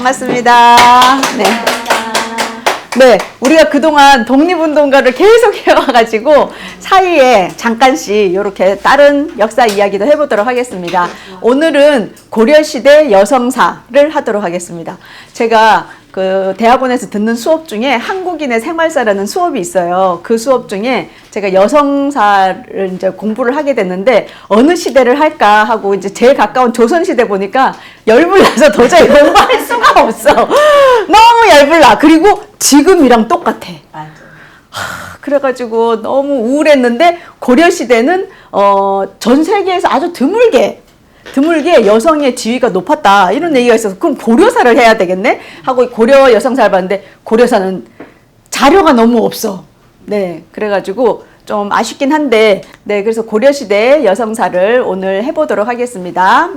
반갑습니다. 네. 네, 우리가 그동안 독립운동가를 계속 해와가지고 사이에 잠깐씩 이렇게 다른 역사 이야기도 해보도록 하겠습니다. 오늘은 고려시대 여성사를 하도록 하겠습니다. 제가 그 대학원에서 듣는 수업 중에 한국인의 생활사라는 수업이 있어요. 그 수업 중에 제가 여성사를 이제 공부를 하게 됐는데 어느 시대를 할까 하고 이제 제일 가까운 조선시대 보니까 열불나서 도저히 공부할 수가 없어. 너무 열불나. 그리고 지금이랑 똑같아. 그래가지고 너무 우울했는데 고려시대는 전 세계에서 아주 드물게 여성의 지위가 높았다 이런 얘기가 있어서 그럼 고려사를 해야 되겠네 하고 고려 여성사를 봤는데 고려사는 자료가 너무 없어. 네, 그래가지고 좀 아쉽긴 한데 네, 그래서 고려시대 여성사를 오늘 해보도록 하겠습니다.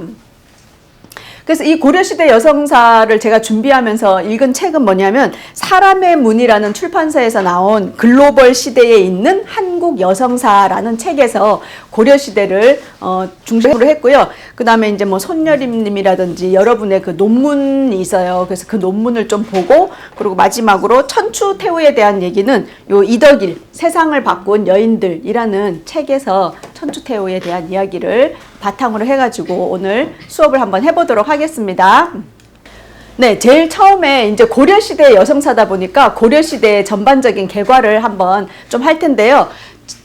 그래서 이 고려시대 여성사를 제가 준비하면서 읽은 책은 뭐냐면 사람의 문이라는 출판사에서 나온 글로벌 시대에 있는 한국 여성사라는 책에서 고려시대를 중심으로 했고요. 그 다음에 이제 뭐 손여림님이라든지 여러분의 그 논문이 있어요. 그래서 그 논문을 좀 보고 그리고 마지막으로 천추태후에 대한 얘기는 요 이덕일 세상을 바꾼 여인들이라는 책에서 천추태후에 대한 이야기를 바탕으로 해가지고 오늘 수업을 한번 해보도록 하겠습니다. 네, 제일 처음에 이제 고려시대 여성사다 보니까 고려시대의 전반적인 개괄을 한번 좀 할 텐데요.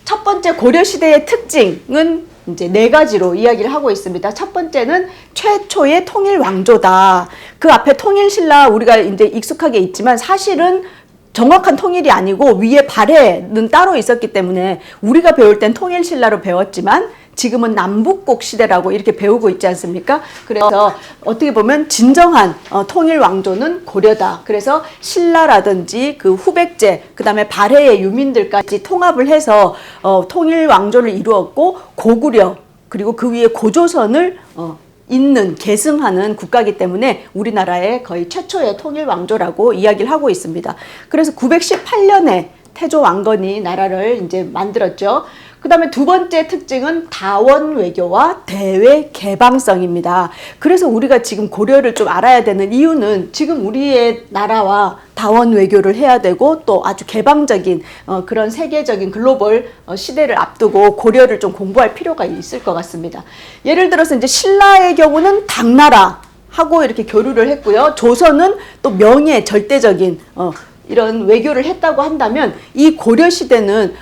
첫 번째 고려시대의 특징은 이제 4가지로 이야기를 하고 있습니다. 첫 번째는 최초의 통일 왕조다. 그 앞에 통일신라 우리가 이제 익숙하게 있지만 사실은 정확한 통일이 아니고 위에 발해는 따로 있었기 때문에 우리가 배울 땐 통일신라로 배웠지만 지금은 남북국 시대라고 이렇게 배우고 있지 않습니까? 그래서 어떻게 보면 진정한 통일 왕조는 고려다. 그래서 신라라든지 그 후백제, 그 다음에 발해의 유민들까지 통합을 해서 통일 왕조를 이루었고 고구려 그리고 그 위에 고조선을 잇는 계승하는 국가이기 때문에 우리나라의 거의 최초의 통일 왕조라고 이야기를 하고 있습니다. 그래서 918년에 태조 왕건이 나라를 이제 만들었죠. 그 다음에 두 번째 특징은 다원 외교와 대외 개방성입니다. 그래서 우리가 지금 고려를 좀 알아야 되는 이유는 지금 우리의 나라와 다원 외교를 해야 되고 또 아주 개방적인 그런 세계적인 글로벌 시대를 앞두고 고려를 좀 공부할 필요가 있을 것 같습니다. 예를 들어서 이제 신라의 경우는 당나라 하고 이렇게 교류를 했고요. 조선은 또 명예 절대적인 이런 외교를 했다고 한다면 이 고려 시대는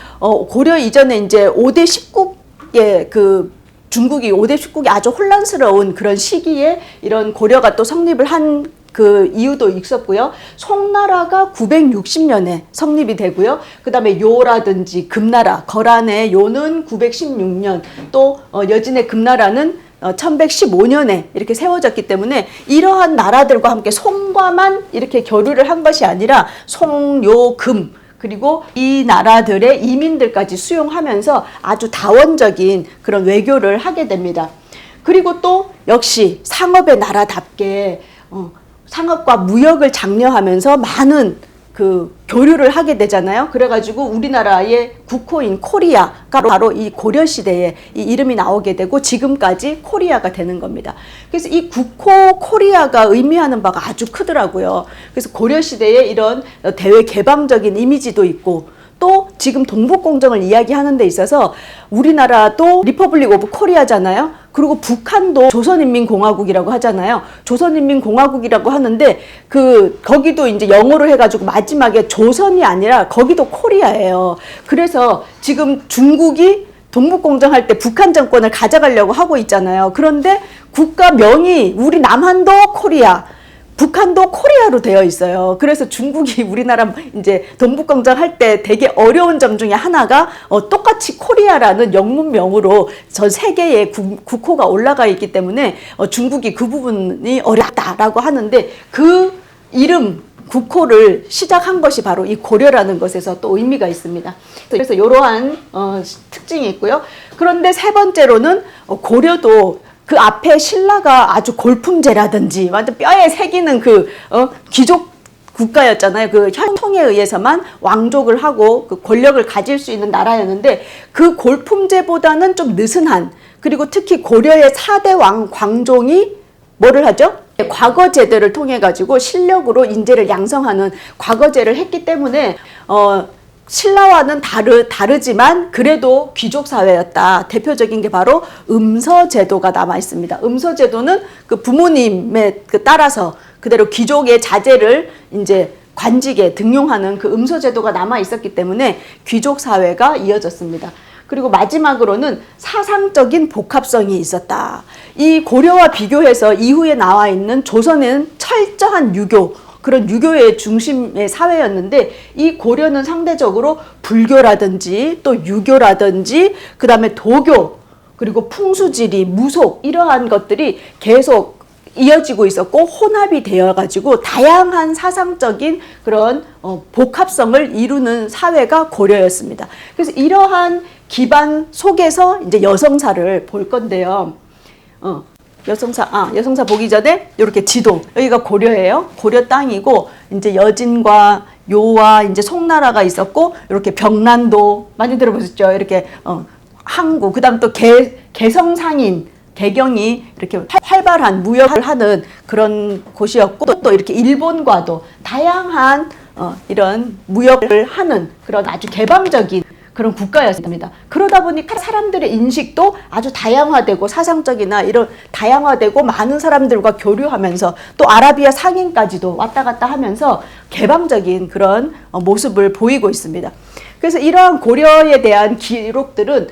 고려 이전에 이제 5대 10국의 그 중국이 5대 10국이 아주 혼란스러운 그런 시기에 이런 고려가 또 성립을 한 그 이유도 있었고요. 송나라가 960년에 성립이 되고요. 그 다음에 요라든지 금나라, 거란의 요는 916년, 또 여진의 금나라는 1115년에 이렇게 세워졌기 때문에 이러한 나라들과 함께 송과만 이렇게 교류를 한 것이 아니라 송, 요, 금 그리고 이 나라들의 이민들까지 수용하면서 아주 다원적인 그런 외교를 하게 됩니다. 그리고 또 역시 상업의 나라답게 상업과 무역을 장려하면서 많은 그 교류를 하게 되잖아요. 그래가지고 우리나라의 국호인 코리아가 바로 이 고려시대에 이 이름이 나오게 되고 지금까지 코리아가 되는 겁니다. 그래서 이 국호 코리아가 의미하는 바가 아주 크더라고요. 그래서 고려시대에 이런 대외 개방적인 이미지도 있고 또 지금 동북공정을 이야기하는 데 있어서 우리나라도 리퍼블릭 오브 코리아잖아요. 그리고 북한도 조선인민공화국이라고 하잖아요. 조선인민공화국이라고 하는데 거기도 이제 영어로 해가지고 마지막에 조선이 아니라 거기도 코리아예요. 그래서 지금 중국이 동북공정할 때 북한 정권을 가져가려고 하고 있잖아요. 그런데 국가명이 우리 남한도 코리아, 북한도 코리아로 되어 있어요. 그래서 중국이 우리나라 이제 동북공정 할 때 되게 어려운 점 중에 하나가 똑같이 코리아라는 영문명으로 전 세계에 국호가 올라가 있기 때문에 중국이 그 부분이 어렵다라고 하는데 그 이름 국호를 시작한 것이 바로 이 고려라는 것에서 또 의미가 있습니다. 그래서 이러한 특징이 있고요. 그런데 세 번째로는 고려도 그 앞에 신라가 아주 골품제라든지 완전 뼈에 새기는 그 귀족 국가였잖아요. 그 혈통에 의해서만 왕족을 하고 그 권력을 가질 수 있는 나라였는데 그 골품제보다는 좀 느슨한, 그리고 특히 고려의 4대 왕 광종이 뭐를 하죠? 과거제도를 통해 가지고 실력으로 인재를 양성하는 과거제를 했기 때문에 신라와는 다르지만 그래도 귀족 사회였다. 대표적인 게 바로 음서제도가 남아 있습니다. 음서제도는 그 부모님에 따라서 그대로 귀족의 자제를 이제 관직에 등용하는 그 음서제도가 남아 있었기 때문에 귀족 사회가 이어졌습니다. 그리고 마지막으로는 사상적인 복합성이 있었다. 이 고려와 비교해서 이후에 나와 있는 조선에는 철저한 유교, 그런 유교의 중심의 사회였는데 이 고려는 상대적으로 불교라든지 또 유교라든지 그 다음에 도교 그리고 풍수지리, 무속 이러한 것들이 계속 이어지고 있었고 혼합이 되어가지고 다양한 사상적인 그런 복합성을 이루는 사회가 고려였습니다. 그래서 이러한 기반 속에서 이제 여성사를 볼 건데요. 여성사 보기 전에 이렇게 지도, 여기가 고려예요. 고려 땅이고 이제 여진과 요와 이제 송나라가 있었고 이렇게 병란도 많이 들어보셨죠? 이렇게 항구, 그다음 또 개성상인 개경이 이렇게 활발한 무역을 하는 그런 곳이었고 또 이렇게 일본과도 다양한 이런 무역을 하는 그런 아주 개방적인 그런 국가였습니다. 그러다 보니까 사람들의 인식도 아주 다양화되고 사상적이나 이런 다양화되고 많은 사람들과 교류하면서 또 아라비아 상인까지도 왔다 갔다 하면서 개방적인 그런 모습을 보이고 있습니다. 그래서 이러한 고려에 대한 기록들은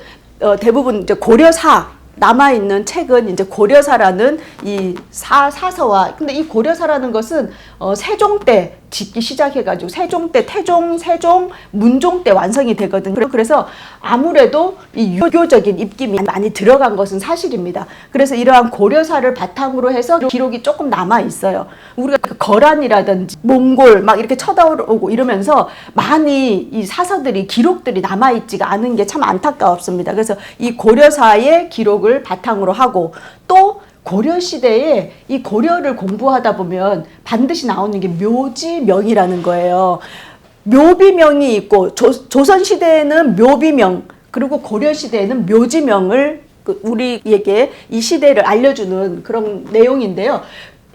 대부분 이제 고려사 남아있는 책은 이제 고려사라는 이 사서와, 근데 이 고려사라는 것은 세종 때 짓기 시작해가지고 세종 때 태종, 세종, 문종 때 완성이 되거든요. 그래서 아무래도 이 유교적인 입김이 많이 들어간 것은 사실입니다. 그래서 이러한 고려사를 바탕으로 해서 기록이 조금 남아 있어요. 우리가 거란이라든지 몽골 막 이렇게 쳐다오고 이러면서 많이 이 사서들이 기록들이 남아 있지가 않은 게 참 안타까웠습니다. 그래서 이 고려사의 기록을 바탕으로 하고 또 고려시대에 이 고려를 공부하다 보면 반드시 나오는 게 묘지명이라는 거예요. 묘비명이 있고 조선시대에는 묘비명 그리고 고려시대에는 묘지명을 우리에게 이 시대를 알려주는 그런 내용인데요.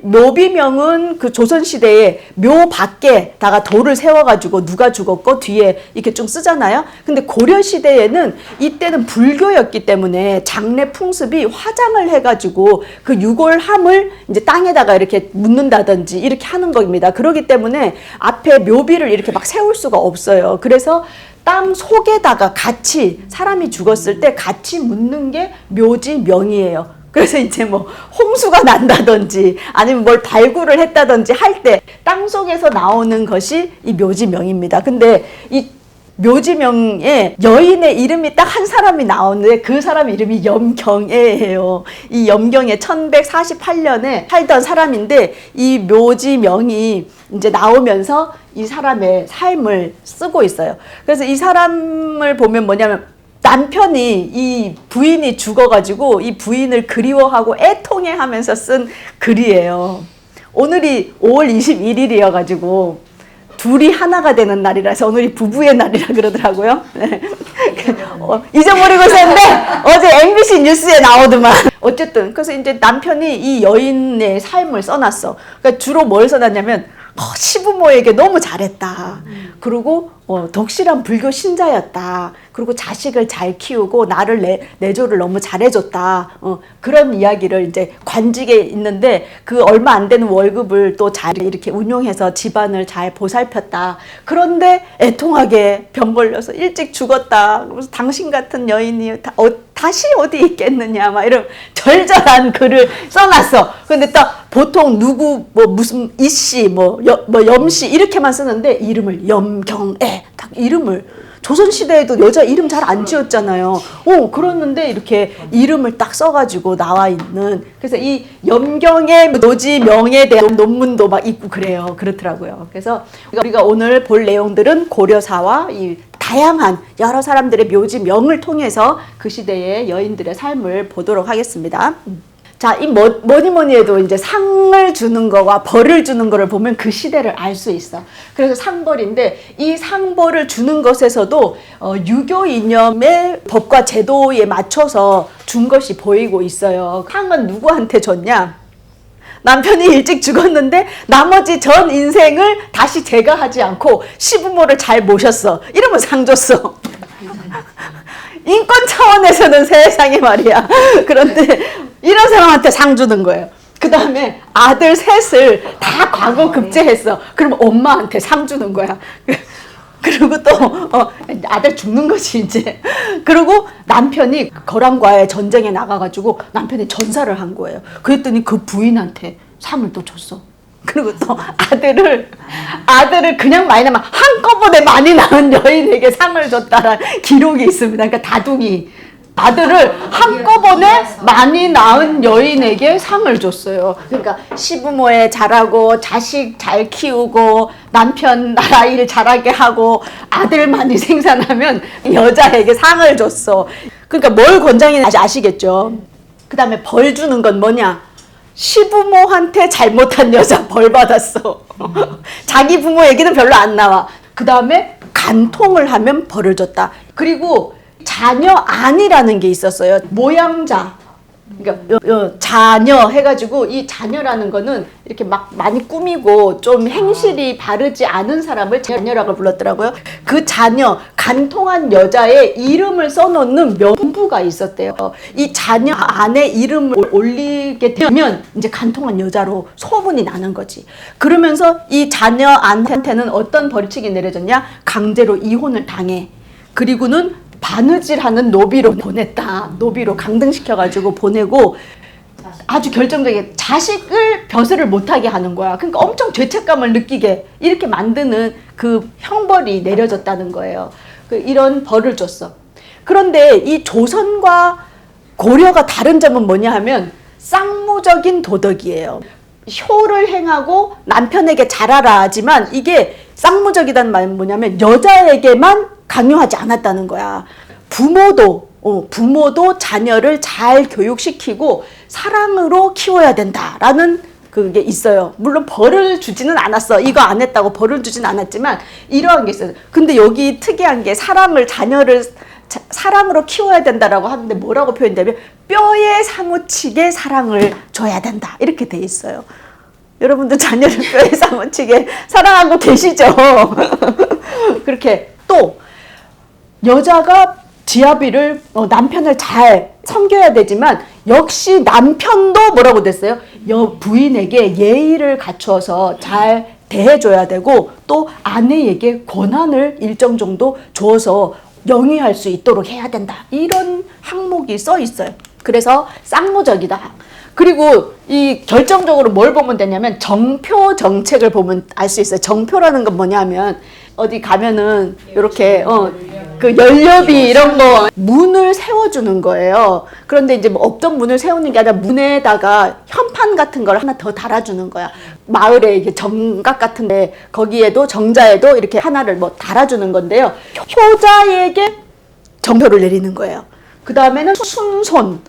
묘비명은 그 조선시대에 묘 밖에다가 돌을 세워가지고 누가 죽었고 뒤에 이렇게 좀 쓰잖아요. 근데 고려시대에는 이때는 불교였기 때문에 장례 풍습이 화장을 해가지고 그 유골함을 이제 땅에다가 이렇게 묻는다든지 이렇게 하는 겁니다. 그렇기 때문에 앞에 묘비를 이렇게 막 세울 수가 없어요. 그래서 땅 속에다가 같이 사람이 죽었을 때 같이 묻는 게 묘지명이에요. 그래서 이제 뭐 홍수가 난다든지 아니면 뭘 발굴을 했다든지 할 때 땅속에서 나오는 것이 이 묘지명입니다. 근데 이 묘지명에 여인의 이름이 딱 한 사람이 나오는데 그 사람 이름이 염경애예요. 이 염경애 1148년에 살던 사람인데 이 묘지명이 이제 나오면서 이 사람의 삶을 쓰고 있어요. 그래서 이 사람을 보면 뭐냐면 남편이 이 부인이 죽어가지고 이 부인을 그리워하고 애통해하면서 쓴 글이에요. 오늘이 5월 21일이어가지고 둘이 하나가 되는 날이라서 오늘이 부부의 날이라 그러더라고요. 네. 잊어버리고 있었는데 어제 MBC 뉴스에 나오더만. 어쨌든 그래서 이제 남편이 이 여인의 삶을 써놨어. 그러니까 주로 뭘 써놨냐면 시부모에게 너무 잘했다. 그리고 덕실한 불교 신자였다. 그리고 자식을 잘 키우고 나를 내조를 너무 잘해줬다. 그런 이야기를 이제 관직에 있는데 그 얼마 안 되는 월급을 또 잘 이렇게 운용해서 집안을 잘 보살폈다. 그런데 애통하게 병 걸려서 일찍 죽었다. 그래서 당신 같은 여인이 다시 어디 있겠느냐. 막 이런 절절한 글을 써놨어. 근데 딱 보통 누구 무슨 이씨 염씨 이렇게만 쓰는데 이름을 염경애 딱 이름을 조선시대에도 여자 이름 잘 안 지었잖아요. 그랬는데 이렇게 이름을 딱 써가지고 나와 있는, 그래서 이 염경의 묘지명에 대한 논문도 막 있고 그렇더라고요. 그래서 우리가 오늘 볼 내용들은 고려사와 이 다양한 여러 사람들의 묘지명을 통해서 그 시대의 여인들의 삶을 보도록 하겠습니다. 자, 이 뭐니 해도 이제 상을 주는 거와 벌을 주는 거를 보면 그 시대를 알 수 있어. 그래서 상벌인데 이 상벌을 주는 것에서도 유교 이념의 법과 제도에 맞춰서 준 것이 보이고 있어요. 상은 누구한테 줬냐? 남편이 일찍 죽었는데 나머지 전 인생을 다시 제가 하지 않고 시부모를 잘 모셨어. 이러면 상 줬어. 인권 차원에서는 세상에 말이야. 그런데 이런 사람한테 상 주는 거예요. 그 다음에 아들 셋을 다 과거 급제했어. 그럼 엄마한테 상 주는 거야. 그리고 또 아들 죽는 거지 이제. 그리고 남편이 거란과의 전쟁에 나가가지고 남편이 전사를 한 거예요. 그랬더니 그 부인한테 상을 또 줬어. 그리고 또 아들을 그냥 많이 낳으면 한꺼번에 많이 낳은 여인에게 상을 줬다는 기록이 있습니다. 그러니까 다둥이 아들을 한꺼번에 많이 낳은 여인에게 상을 줬어요. 그러니까 시부모에 잘하고 자식 잘 키우고 남편 나라 일 잘하게 하고 아들 많이 생산하면 여자에게 상을 줬어. 그러니까 뭘 권장했는지 아시겠죠? 그 다음에 벌 주는 건 뭐냐? 시부모한테 잘못한 여자 벌 받았어. 자기 부모 얘기는 별로 안 나와. 그 다음에 간통을 하면 벌을 줬다. 그리고 자녀 안이라는 게 있었어요. 모양자. 그러니까 자녀 해가지고 이 자녀라는 거는 이렇게 막 많이 꾸미고 좀 행실이 바르지 않은 사람을 자녀라고 불렀더라고요. 그 자녀, 간통한 여자의 이름을 써놓는 명부가 있었대요. 이 자녀 안에 이름을 올리게 되면 이제 간통한 여자로 소문이 나는 거지. 그러면서 이 자녀한테는 어떤 벌칙이 내려졌냐? 강제로 이혼을 당해. 그리고는 바느질하는 노비로 보냈다. 노비로 강등시켜가지고 보내고 아주 결정적인 자식을 벼슬을 못하게 하는 거야. 그러니까 엄청 죄책감을 느끼게 이렇게 만드는 그 형벌이 내려졌다는 거예요. 이런 벌을 줬어. 그런데 이 조선과 고려가 다른 점은 뭐냐 하면 쌍무적인 도덕이에요. 효를 행하고 남편에게 잘하라 하지만 이게 쌍무적이라는 말은 뭐냐면 여자에게만 강요하지 않았다는 거야. 부모도 자녀를 잘 교육시키고 사랑으로 키워야 된다라는 그게 있어요. 물론 벌을 주지는 않았어. 이거 안 했다고 벌을 주진 않았지만 이러한 게 있어요. 근데 여기 특이한 게 자녀를 사랑으로 키워야 된다라고 하는데 뭐라고 표현되면 뼈에 사무치게 사랑을 줘야 된다. 이렇게 돼 있어요. 여러분들 자녀를 뼈에 사무치게 사랑하고 계시죠? 그렇게 또 여자가 지아비를 남편을 잘 섬겨야 되지만 역시 남편도 뭐라고 됐어요? 부인에게 예의를 갖추어서 잘 대해줘야 되고 또 아내에게 권한을 일정 정도 줘서 영위할 수 있도록 해야 된다. 이런 항목이 써 있어요. 그래서 쌍무적이다. 그리고 이 결정적으로 뭘 보면 되냐면 정표 정책을 보면 알 수 있어요. 정표라는 건 뭐냐면 어디 가면은 이렇게 그 연료비 이런 거 문을 세워주는 거예요. 그런데 이제 뭐 없던 문을 세우는 게 아니라 문에다가 현판 같은 걸 하나 더 달아주는 거야. 마을에 이게 정각 같은데 거기에도 정자에도 이렇게 하나를 뭐 달아주는 건데요. 효자에게 정표를 내리는 거예요. 그 다음에는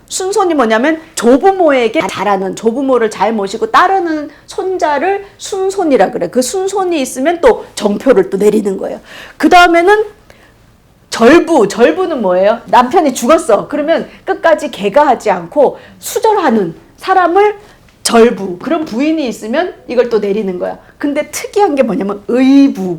순손이 뭐냐면 조부모에게 잘하는, 조부모를 잘 모시고 따르는 손자를 순손이라 그래. 그 순손이 있으면 또 정표를 또 내리는 거예요. 그 다음에는 절부는 뭐예요? 남편이 죽었어. 그러면 끝까지 개가하지 않고 수절하는 사람을 절부. 그런 부인이 있으면 이걸 또 내리는 거야. 근데 특이한 게 뭐냐면 의리를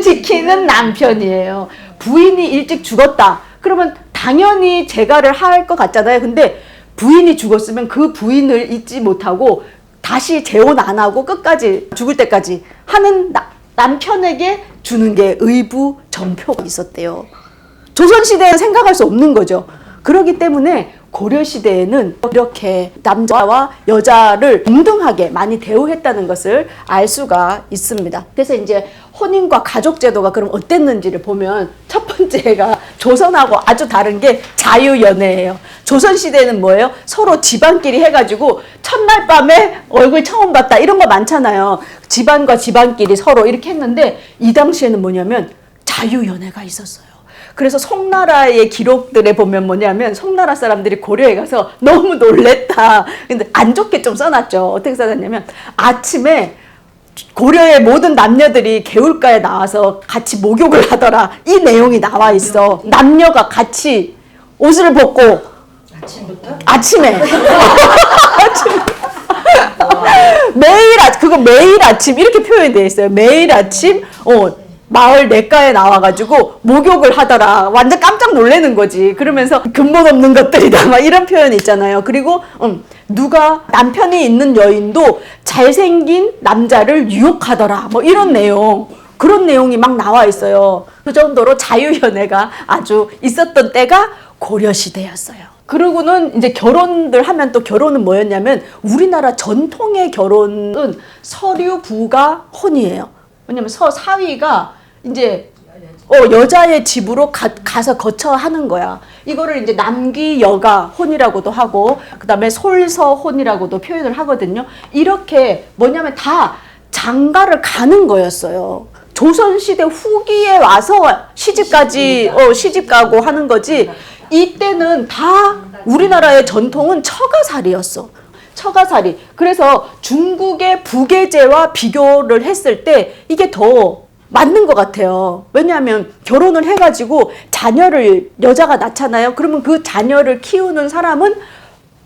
지키는 남편이에요. 부인이 일찍 죽었다. 그러면 당연히 재가를 할 것 같잖아요. 근데 부인이 죽었으면 그 부인을 잊지 못하고 다시 재혼 안 하고 끝까지 죽을 때까지 하는 남편에게 주는 게 의부 정표가 있었대요. 조선시대에는 생각할 수 없는 거죠. 그렇기 때문에 고려시대에는 이렇게 남자와 여자를 동등하게 많이 대우했다는 것을 알 수가 있습니다. 그래서 이제 혼인과 가족제도가 그럼 어땠는지를 보면 첫 번째가 조선하고 아주 다른 게 자유연애예요. 조선시대는 뭐예요? 서로 집안끼리 해가지고 첫날 밤에 얼굴 처음 봤다 이런 거 많잖아요. 집안과 집안끼리 서로 이렇게 했는데 이 당시에는 뭐냐면 자유연애가 있었어요. 그래서 송나라의 기록들에 보면 뭐냐면 송나라 사람들이 고려에 가서 너무 놀랬다. 근데 안 좋게 좀 써놨죠. 어떻게 써놨냐면 아침에 고려의 모든 남녀들이 개울가에 나와서 같이 목욕을 하더라. 이 내용이 나와 있어. 남녀가 같이 옷을 벗고 아침부터? 아침에 아침 이렇게 표현이 되어 있어요. 매일 아침 마을 냇가에 나와가지고 목욕을 하더라. 완전 깜짝 놀라는 거지. 그러면서 근본 없는 것들이다. 막 이런 표현이 있잖아요. 그리고 누가 남편이 있는 여인도 잘생긴 남자를 유혹하더라. 뭐 이런 내용. 그런 내용이 막 나와 있어요. 그 정도로 자유연애가 아주 있었던 때가 고려시대였어요. 그러고는 이제 결혼들 하면 또 결혼은 뭐였냐면 우리나라 전통의 결혼은 서류 부가 혼이에요. 왜냐면 사위가 이제 여자의 집으로 가서 거처 하는 거야. 이거를 이제 남기 여가 혼이라고도 하고 그다음에 솔서 혼이라고도 표현을 하거든요. 이렇게 뭐냐면 다 장가를 가는 거였어요. 조선시대 후기에 와서 시집까지 시집 가고 하는 거지. 이때는 다 우리나라의 전통은 처가살이였어. 처가살이. 그래서 중국의 부계제와 비교를 했을 때 이게 더 맞는 것 같아요. 왜냐하면 결혼을 해가지고 자녀를 여자가 낳잖아요. 그러면 그 자녀를 키우는 사람은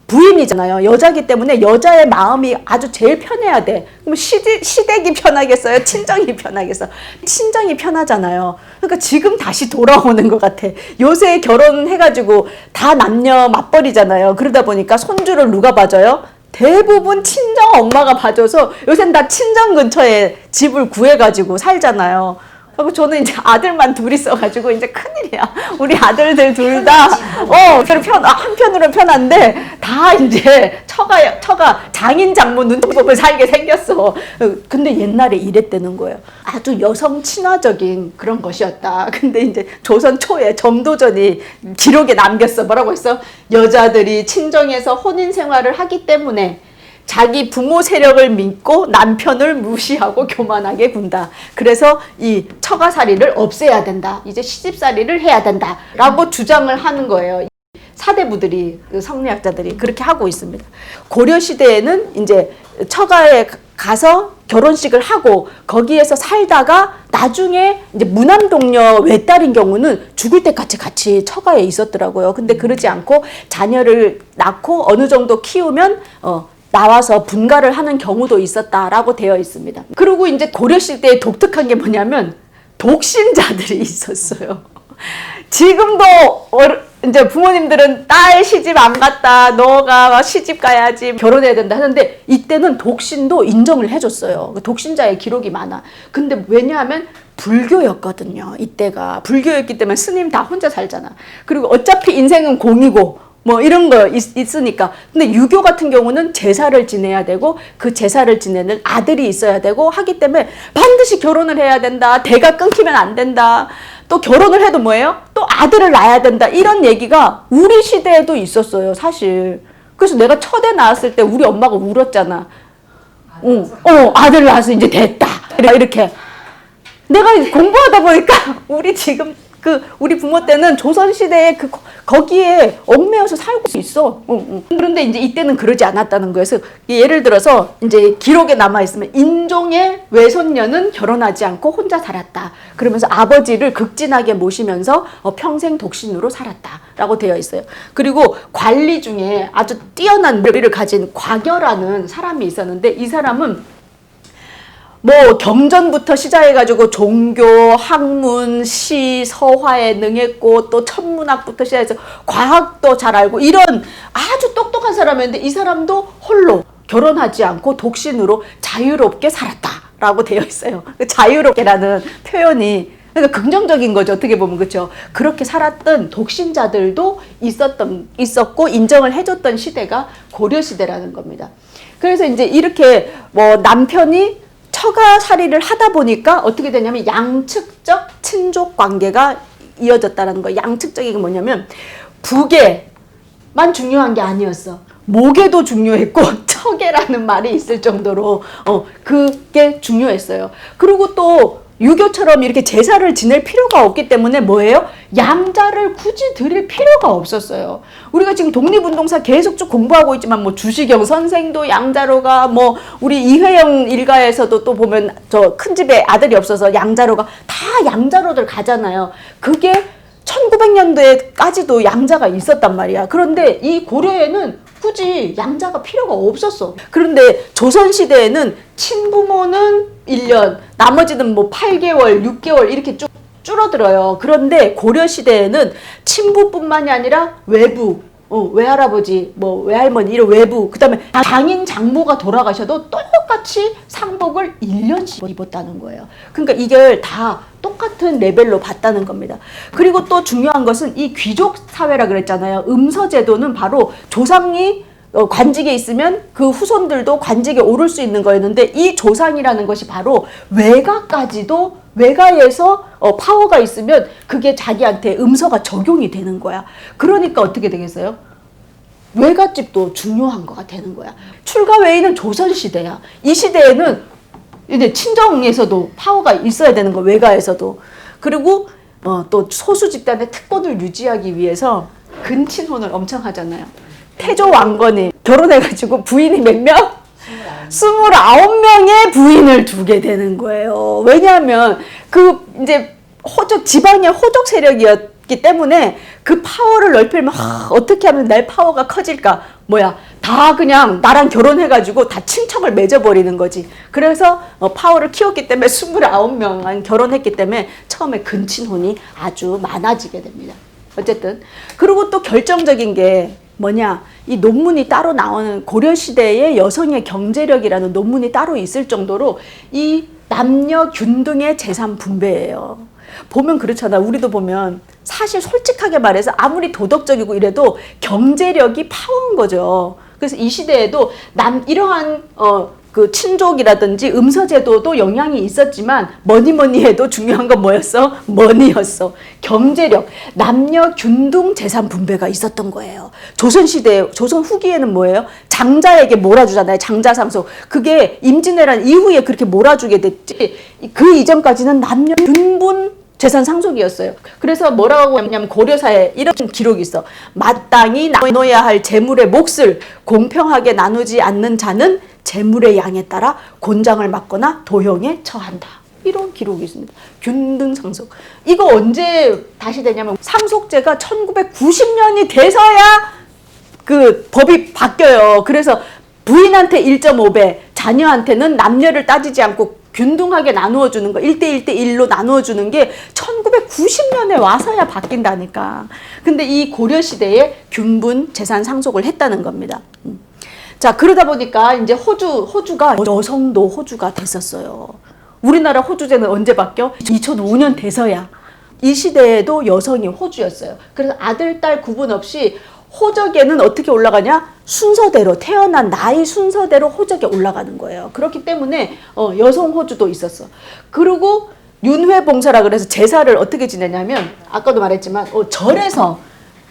부인이잖아요. 여자기 때문에 여자의 마음이 아주 제일 편해야 돼. 그럼 시댁이 편하겠어요? 친정이 편하겠어요? 친정이 편하잖아요. 그러니까 지금 다시 돌아오는 것 같아. 요새 결혼해가지고 다 남녀 맞벌이잖아요. 그러다 보니까 손주를 누가 봐줘요? 대부분 친정 엄마가 봐줘서 요새는 다 친정 근처에 집을 구해가지고 살잖아요. 그리고 저는 이제 아들만 둘 있어가지고 이제 큰일이야. 우리 아들들 둘 다 한편으로는 편한데 다 이제 처가 장인 장모 눈치보고 살게 생겼어. 근데 옛날에 이랬다는 거예요. 아주 여성 친화적인 그런 것이었다. 근데 이제 조선 초에 점도전이 기록에 남겼어. 뭐라고 했어? 여자들이 친정에서 혼인 생활을 하기 때문에 자기 부모 세력을 믿고 남편을 무시하고 교만하게 군다. 그래서 이 처가살이를 없애야 된다. 이제 시집살이를 해야 된다. 라고 주장을 하는 거예요. 사대부들이, 성리학자들이 그렇게 하고 있습니다. 고려시대에는 이제 처가에 가서 결혼식을 하고 거기에서 살다가 나중에 이제 무남동녀 외딸인 경우는 죽을 때까지 같이 처가에 있었더라고요. 근데 그러지 않고 자녀를 낳고 어느 정도 키우면 나와서 분가를 하는 경우도 있었다라고 되어 있습니다. 그리고 이제 고려시대에 독특한 게 뭐냐면 독신자들이 있었어요. 지금도 이제 부모님들은 딸 시집 안 갔다, 너가 시집 가야지, 결혼해야 된다 하는데 이때는 독신도 인정을 해줬어요. 독신자의 기록이 많아. 근데 왜냐하면 불교였거든요. 이때가 불교였기 때문에 스님 다 혼자 살잖아. 그리고 어차피 인생은 공이고 뭐 이런 거 있으니까. 근데 유교 같은 경우는 제사를 지내야 되고 그 제사를 지내는 아들이 있어야 되고 하기 때문에 반드시 결혼을 해야 된다. 대가 끊기면 안 된다. 또 결혼을 해도 뭐예요? 또 아들을 낳아야 된다. 이런 얘기가 우리 시대에도 있었어요, 사실. 그래서 내가 첫애 낳았을 때 우리 엄마가 울었잖아. 아들 낳아서 이제 됐다. 이렇게. 내가 공부하다 보니까 우리 지금 우리 부모 때는 조선시대에 거기에 얽매여서 살고 있어. 그런데 이제 이때는 그러지 않았다는 거예요. 그래서 예를 들어서 이제 기록에 남아있으면 인종의 외손녀는 결혼하지 않고 혼자 살았다. 그러면서 아버지를 극진하게 모시면서 평생 독신으로 살았다라고 되어 있어요. 그리고 관리 중에 아주 뛰어난 머리를 가진 과녀라는 사람이 있었는데 이 사람은 뭐 경전부터 시작해가지고 종교, 학문, 시, 서화에 능했고 또 천문학부터 시작해서 과학도 잘 알고 이런 아주 똑똑한 사람이었는데 이 사람도 홀로 결혼하지 않고 독신으로 자유롭게 살았다라고 되어 있어요. 자유롭게라는 표현이 그러니까 긍정적인 거죠. 어떻게 보면 그렇죠. 그렇게 살았던 독신자들도 있었고 인정을 해줬던 시대가 고려시대라는 겁니다. 그래서 이제 이렇게 뭐 남편이 처가살이를 하다 보니까 어떻게 되냐면 양측적 친족 관계가 이어졌다는 거예요. 양측적인 게 뭐냐면 부계만 중요한 게 아니었어. 모계도 중요했고 처계라는 말이 있을 정도로 그게 중요했어요. 그리고 또 유교처럼 이렇게 제사를 지낼 필요가 없기 때문에 뭐예요? 양자를 굳이 드릴 필요가 없었어요. 우리가 지금 독립운동사 계속 쭉 공부하고 있지만 뭐 주시경 선생도 양자로가 뭐 우리 이회영 일가에서도 또 보면 저 큰 집에 아들이 없어서 양자로가 다 양자로들 가잖아요. 그게 1900년대까지도 양자가 있었단 말이야. 그런데 이 고려에는 굳이 양자가 필요가 없었어. 그런데 조선시대에는 친부모는 1년, 나머지는 뭐 8개월, 6개월 이렇게 쭉 줄어들어요. 그런데 고려시대에는 친부뿐만이 아니라 외부, 외할아버지, 뭐 외할머니 이런 외부, 그 다음에 장인 장모가 돌아가셔도 똑같이 상복을 1년씩 입었다는 거예요. 그러니까 이걸 다 똑같은 레벨로 봤다는 겁니다. 그리고 또 중요한 것은 이 귀족 사회라 그랬잖아요. 음서제도는 바로 조상이 관직에 있으면 그 후손들도 관직에 오를 수 있는 거였는데, 이 조상이라는 것이 바로 외가까지도, 외가에서 파워가 있으면 그게 자기한테 음서가 적용이 되는 거야. 그러니까 어떻게 되겠어요? 외갓집도 중요한 거가 되는 거야. 출가 외에는 조선시대야. 이 시대에는 이제 친정에서도 파워가 있어야 되는 거, 외가에서도. 그리고 또 소수 집단의 특권을 유지하기 위해서 근친혼을 엄청 하잖아요. 태조 왕건이 결혼해가지고 부인이 몇 명? 29명의 부인을 두게 되는 거예요. 왜냐하면 그 이제 지방의 호족 세력이었기 때문에 그 파워를 넓히면 어떻게 하면 내 파워가 커질까? 다 그냥 나랑 결혼해가지고 다 친척을 맺어버리는 거지. 그래서 파워를 키웠기 때문에 29명만 결혼했기 때문에 처음에 근친혼이 아주 많아지게 됩니다. 어쨌든. 그리고 또 결정적인 게 이 논문이 따로 나오는, 고려시대의 여성의 경제력이라는 논문이 따로 있을 정도로 이 남녀 균등의 재산 분배예요. 보면 그렇잖아. 우리도 보면 사실 솔직하게 말해서 아무리 도덕적이고 이래도 경제력이 파워인 거죠. 그래서 이 시대에도 이러한 그 친족이라든지 음서제도도 영향이 있었지만 뭐니 해도 중요한 건 뭐였어? 머니였어. 경제력, 남녀 균등 재산 분배가 있었던 거예요. 조선시대, 조선 후기에는 뭐예요? 장자에게 몰아주잖아요. 장자상속. 그게 임진왜란 이후에 그렇게 몰아주게 됐지, 그 이전까지는 남녀 균분 재산 상속이었어요. 그래서 뭐라고 하냐면 고려사에 이런 기록이 있어. 마땅히 나눠야 할 재물의 몫을 공평하게 나누지 않는 자는 재물의 양에 따라 곤장을 맞거나 도형에 처한다. 이런 기록이 있습니다. 균등 상속. 이거 언제 다시 되냐면 상속제가 1990년이 돼서야 그 법이 바뀌어요. 그래서 부인한테 1.5배, 자녀한테는 남녀를 따지지 않고 균등하게 나누어 주는 거, 1대1대1로 나누어 주는 게 1990년에 와서야 바뀐다니까. 근데 이 고려시대에 균분 재산 상속을 했다는 겁니다. 자, 그러다 보니까 이제 호주가 여성도 호주가 됐었어요. 우리나라 호주제는 언제 바뀌어? 2005년 돼서야. 이 시대에도 여성이 호주였어요. 그래서 아들, 딸 구분 없이 호적에는 어떻게 올라가냐? 순서대로, 태어난 나이 순서대로 호적에 올라가는 거예요. 그렇기 때문에 여성 호주도 있었어. 그리고 윤회봉사라 그래서 제사를 어떻게 지내냐면, 아까도 말했지만 절에서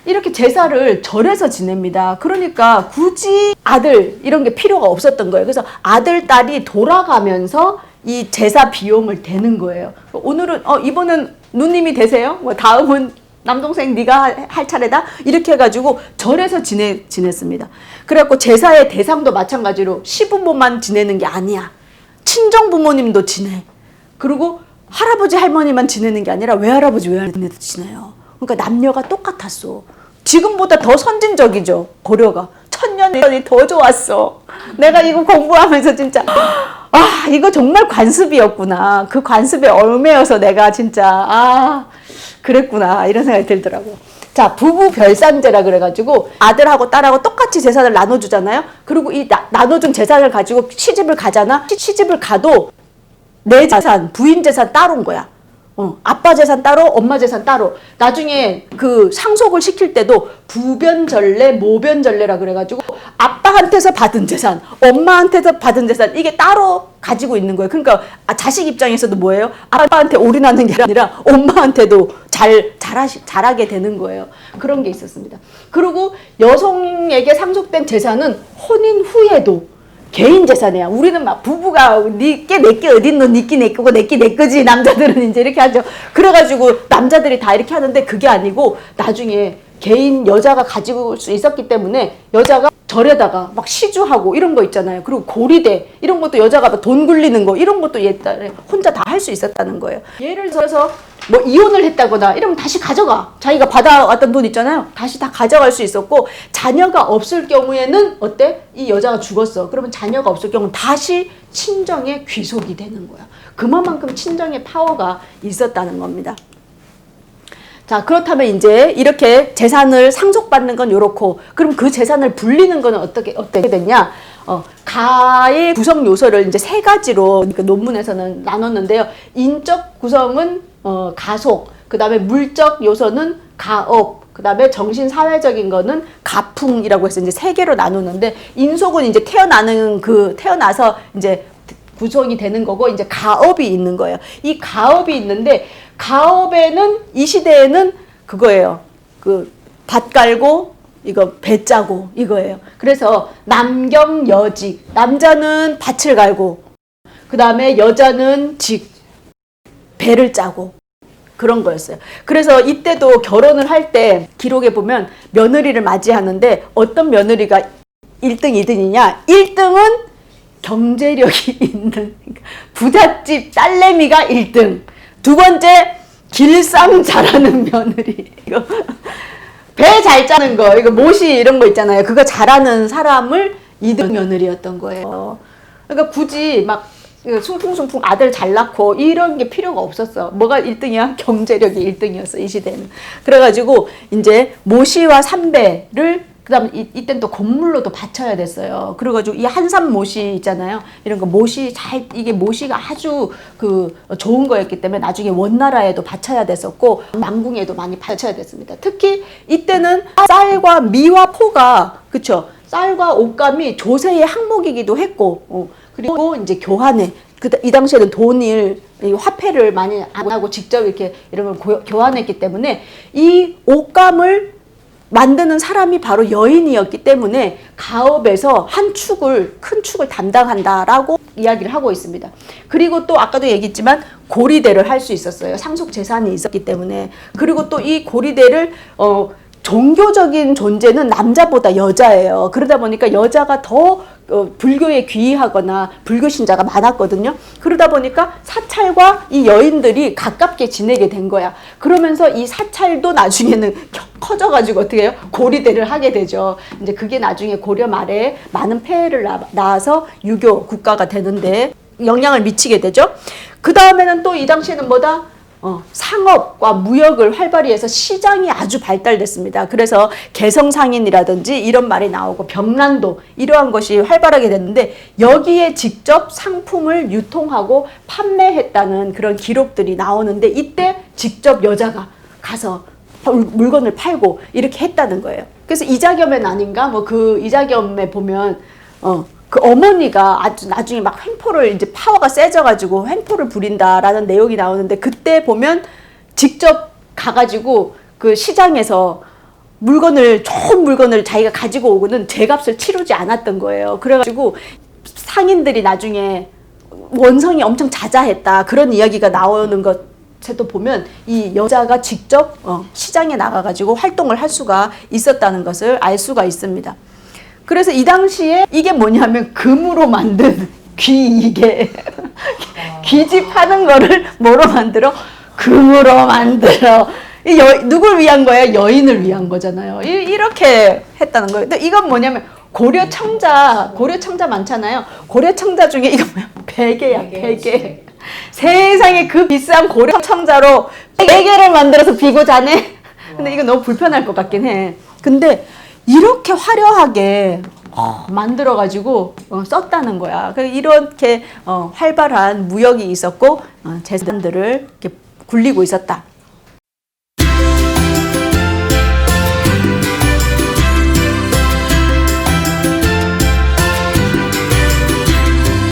이렇게 제사를 절에서 지냅니다. 그러니까 굳이 아들 이런 게 필요가 없었던 거예요. 그래서 아들, 딸이 돌아가면서 이 제사 비용을 대는 거예요. 오늘은 이번은 누님이 되세요? 다음은 남동생 네가 할 차례다? 이렇게 해가지고 절에서 지냈습니다. 그래갖고 제사의 대상도 마찬가지로 시부모만 지내는 게 아니야. 친정 부모님도 지내. 그리고 할아버지 할머니만 지내는 게 아니라 외할아버지 외할머니도 지내요. 그러니까 남녀가 똑같았어. 지금보다 더 선진적이죠. 고려가. 천년이 더 좋았어. 내가 이거 공부하면서 진짜 이거 정말 관습이었구나. 그 관습에 얽매여서 내가 진짜 그랬구나 이런 생각이 들더라고. 자, 부부 별산제라 그래가지고 아들하고 딸하고 똑같이 재산을 나눠주잖아요. 그리고 이 나눠준 재산을 가지고 시집을 가잖아. 시집을 가도 내 재산, 부인 재산 따로인 거야. 아빠 재산 따로, 엄마 재산 따로. 나중에 그 상속을 시킬 때도 부변전례, 모변전례라 그래가지고 아빠한테서 받은 재산, 엄마한테서 받은 재산, 이게 따로 가지고 있는 거예요. 그러니까 자식 입장에서도 뭐예요? 아빠한테 올인하는 게 아니라 엄마한테도 잘하게 되는 거예요. 그런 게 있었습니다. 그리고 여성에게 상속된 재산은 혼인 후에도 개인 재산이야. 우리는 막 부부가 니께 내게 어딨노? 니께 내 거고 내게 내 거지. 남자들은 이제 이렇게 하죠. 그래가지고 남자들이 다 이렇게 하는데 그게 아니고 나중에 개인 여자가 가지고 올 수 있었기 때문에 여자가 절에다가 막 시주하고 이런 거 있잖아요. 그리고 고리대 이런 것도 여자가 돈 굴리는 거 이런 것도 옛날에 혼자 다 할 수 있었다는 거예요. 예를 들어서 뭐 이혼을 했다거나 이러면 다시 가져가. 자기가 받아왔던 돈 있잖아요. 다시 다 가져갈 수 있었고, 자녀가 없을 경우에는 어때? 이 여자가 죽었어. 그러면 자녀가 없을 경우는 다시 친정의 귀속이 되는 거야. 그만큼 친정의 파워가 있었다는 겁니다. 자, 그렇다면 이제 이렇게 재산을 상속받는 건 요렇고, 그럼 그 재산을 불리는 거는 어떻게 됐냐? 가의 구성 요소를 이제 세 가지로 그 논문에서는 나눴는데요. 인적 구성은 가속, 그 다음에 물적 요소는 가업, 그 다음에 정신사회적인 거는 가풍이라고 해서 이제 세 개로 나누는데, 인속은 이제 태어나서 이제 구성이 되는 거고, 이제 가업이 있는 거예요. 이 가업이 있는데, 가업에는 이 시대에는 그거예요. 그 밭 깔고 이거 배 짜고 이거예요. 그래서 남경여직, 남자는 밭을 갈고, 그 다음에 여자는 배를 짜고, 그런 거였어요. 그래서 이때도 결혼을 할 때 기록에 보면 며느리를 맞이하는데 어떤 며느리가 1등, 2등이냐? 1등은 경제력이 있는 부잣집 딸내미가 1등. 두 번째, 길상 잘하는 며느리. 이거 배 잘 짜는 거, 이거 모시 이런 거 있잖아요. 그거 잘하는 사람을 2등 며느리였던 거예요. 그러니까 굳이 막 숭풍숭풍 아들 잘 낳고 이런 게 필요가 없었어. 뭐가 1등이야? 경제력이 1등이었어, 이 시대는. 그래가지고 이제 모시와 삼배를 그다음 이때는 또 건물로도 바쳐야 됐어요. 그래가지고 이 한산 모시 있잖아요. 이런 거 이게 모시가 아주 그 좋은 거였기 때문에 나중에 원나라에도 바쳐야 됐었고, 망궁에도 많이 바쳐야 됐습니다. 특히 이때는 쌀과 미와 포가, 그쵸? 쌀과 옷감이 조세의 항목이기도 했고, 그리고 이제 교환에, 이 당시에는 화폐를 많이 안 하고 직접 이렇게 이런 걸 교환했기 때문에 이 옷감을 만드는 사람이 바로 여인이었기 때문에 가업에서 큰 축을 담당한다라고 이야기를 하고 있습니다. 그리고 또 아까도 얘기했지만 고리대를 할 수 있었어요. 상속 재산이 있었기 때문에. 그리고 또 이 고리대를 종교적인 존재는 남자보다 여자예요. 그러다 보니까 여자가 더 불교에 귀의하거나 불교 신자가 많았거든요. 그러다 보니까 사찰과 이 여인들이 가깝게 지내게 된 거야. 그러면서 이 사찰도 나중에는 커져가지고 어떻게 해요? 고리대를 하게 되죠. 이제 그게 나중에 고려 말에 많은 폐해를 낳아서 유교 국가가 되는데 영향을 미치게 되죠. 그 다음에는 또 이 당시에는 뭐다? 상업과 무역을 활발히 해서 시장이 아주 발달됐습니다. 그래서 개성상인이라든지 이런 말이 나오고 병란도 이러한 것이 활발하게 됐는데, 여기에 직접 상품을 유통하고 판매했다는 그런 기록들이 나오는데, 이때 직접 여자가 가서 물건을 팔고 이렇게 했다는 거예요. 그래서 이자겸의 아닌가? 뭐 그 이자겸에 보면 그 어머니가 아주 나중에 막 횡포를 이제 파워가 세져가지고 횡포를 부린다라는 내용이 나오는데, 그때 보면 직접 가가지고 그 시장에서 좋은 물건을 자기가 가지고 오고는 제값을 치르지 않았던 거예요. 그래가지고 상인들이 나중에 원성이 엄청 자자했다, 그런 이야기가 나오는 것에도 보면 이 여자가 직접 시장에 나가가지고 활동을 할 수가 있었다는 것을 알 수가 있습니다. 그래서 이 당시에 이게 뭐냐면 금으로 만든 이게 귀집하는 거를 뭐로 만들어? 금으로 만들어. 누굴 위한 거야? 여인을 위한 거잖아요. 이렇게 했다는 거예요. 근데 이건 뭐냐면 고려 청자 많잖아요. 고려 청자 중에 이거 뭐야? 베개야, 베개. 세상에 그 비싼 고려 청자로 베개를 만들어서 비고 자네? 근데 이거 너무 불편할 것 같긴 해. 근데 이렇게 화려하게 만들어가지고 썼다는 거야. 이렇게 활발한 무역이 있었고 재산들을 이렇게 굴리고 있었다.